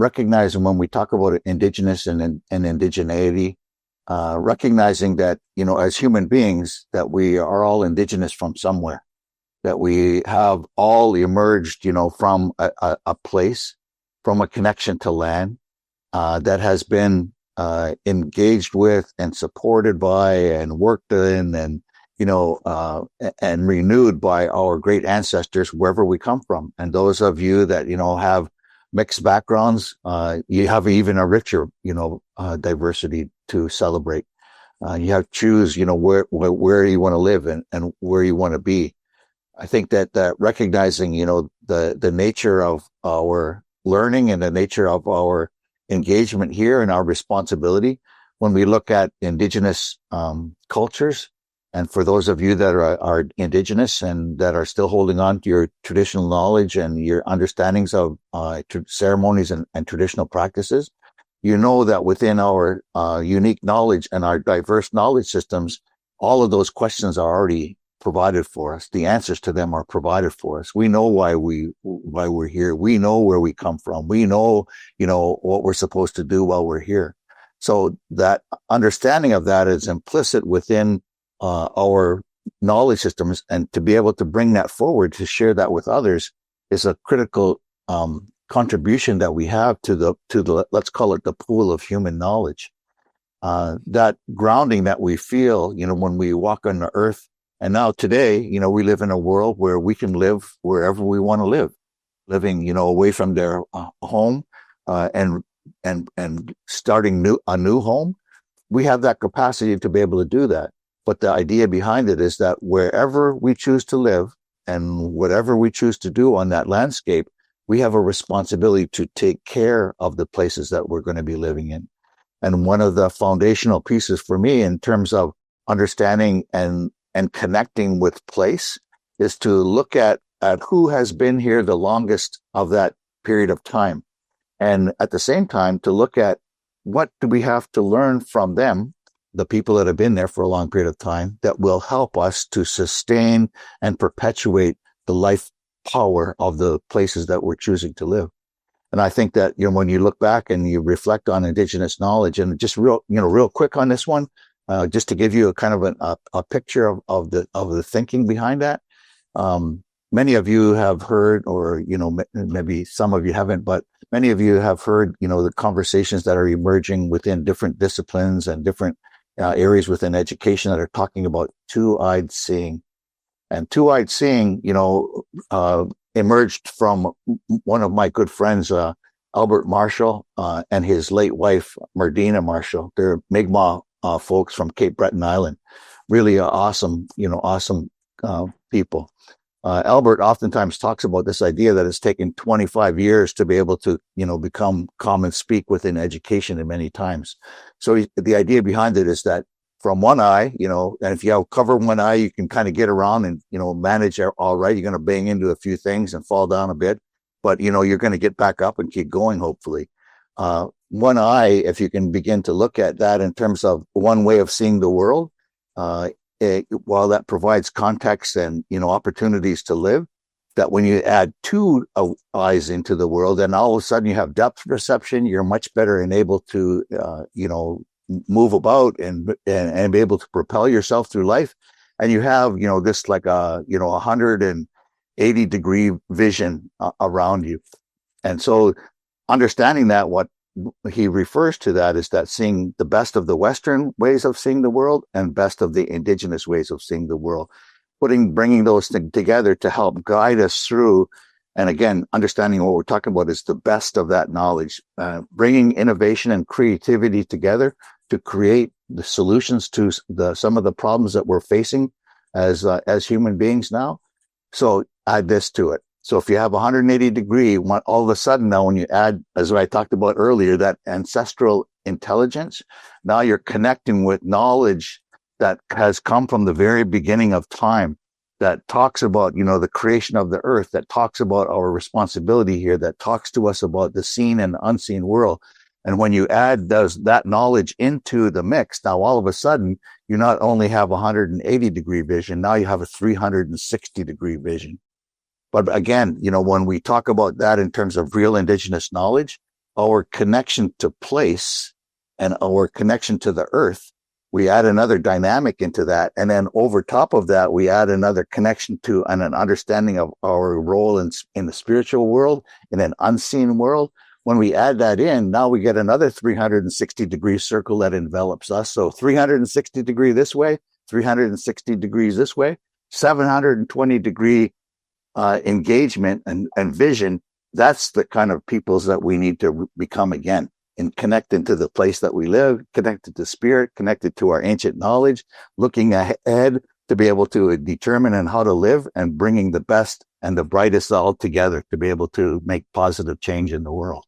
recognizing when we talk about Indigenous and indigeneity, recognizing that, as human beings, that we are all Indigenous from somewhere, that we have all emerged, from a place, from a connection to land, that has been engaged with and supported by and worked in and renewed by our great ancestors wherever we come from. And those of you that, have mixed backgrounds, you have even a richer, diversity to celebrate. You have to choose, where you want to live and where you want to be. I think that recognizing, the nature of our learning and the nature of our engagement here and our responsibility when we look at Indigenous cultures. And for those of you that are Indigenous and that are still holding on to your traditional knowledge and your understandings of ceremonies and traditional practices, that within our unique knowledge and our diverse knowledge systems, all of those questions are already provided for us. The answers to them are provided for us. We know why we're here. We know where we come from. We know, what we're supposed to do while we're here. So that understanding of that is implicit within our knowledge systems, and to be able to bring that forward, to share that with others, is a critical contribution that we have to the let's call it the pool of human knowledge. That grounding that we feel, when we walk on the earth. And now today, we live in a world where we can live wherever we want to live, living, away from their home, and starting a new home. We have that capacity to be able to do that. But the idea behind it is that wherever we choose to live and whatever we choose to do on that landscape, we have a responsibility to take care of the places that we're going to be living in. And one of the foundational pieces for me in terms of understanding and connecting with place is to look at who has been here the longest of that period of time. And at the same time, to look at what do we have to learn from them, the people that have been there for a long period of time, that will help us to sustain and perpetuate the life power of the places that we're choosing to live. And I think that, when you look back and you reflect on Indigenous knowledge, and just real quick on this one, just to give you a kind of a picture of the thinking behind that. Many of you have heard, or, maybe some of you haven't, but many of you have heard, the conversations that are emerging within different disciplines and different areas within education that are talking about two-eyed seeing. And two-eyed seeing, emerged from one of my good friends, Albert Marshall, and his late wife, Merdina Marshall. They're Mi'kmaq folks from Cape Breton Island. Really awesome people. Albert oftentimes talks about this idea that it's taken 25 years to be able to, become common speak within education in many times. So the idea behind it is that from one eye, and if you have cover one eye, you can kind of get around and, manage all right. You're going to bang into a few things and fall down a bit, but, you're going to get back up and keep going, hopefully. One eye, if you can begin to look at that in terms of one way of seeing the world, while that provides context and, opportunities to live, that when you add two eyes into the world, then all of a sudden you have depth perception. You're much better enabled to, move about and be able to propel yourself through life. And you have, this like a 180 degree vision around you. And so understanding that, what he refers to that is that seeing the best of the Western ways of seeing the world and best of the Indigenous ways of seeing the world, bringing those together to help guide us through. And again, understanding what we're talking about is the best of that knowledge, bringing innovation and creativity together to create the solutions to some of the problems that we're facing as human beings now. So add this to it. So if you have 180 degree, all of a sudden now when you add, as I talked about earlier, that ancestral intelligence, now you're connecting with knowledge that has come from the very beginning of time, that talks about, the creation of the earth, that talks about our responsibility here, that talks to us about the seen and unseen world. And when you add that knowledge into the mix, now all of a sudden, you not only have 180 degree vision, now you have a 360 degree vision. But again, when we talk about that in terms of real Indigenous knowledge, our connection to place and our connection to the earth, we add another dynamic into that. And then over top of that, we add another connection to and an understanding of our role in the spiritual world, in an unseen world. When we add that in, now we get another 360-degree circle that envelops us. So 360 degree this way, 360 degrees this way, 720-degree engagement and vision. That's the kind of peoples that we need to become again, and connected to the place that we live, connected to spirit, connected to our ancient knowledge, looking ahead to be able to determine and how to live, and bringing the best and the brightest all together to be able to make positive change in the world.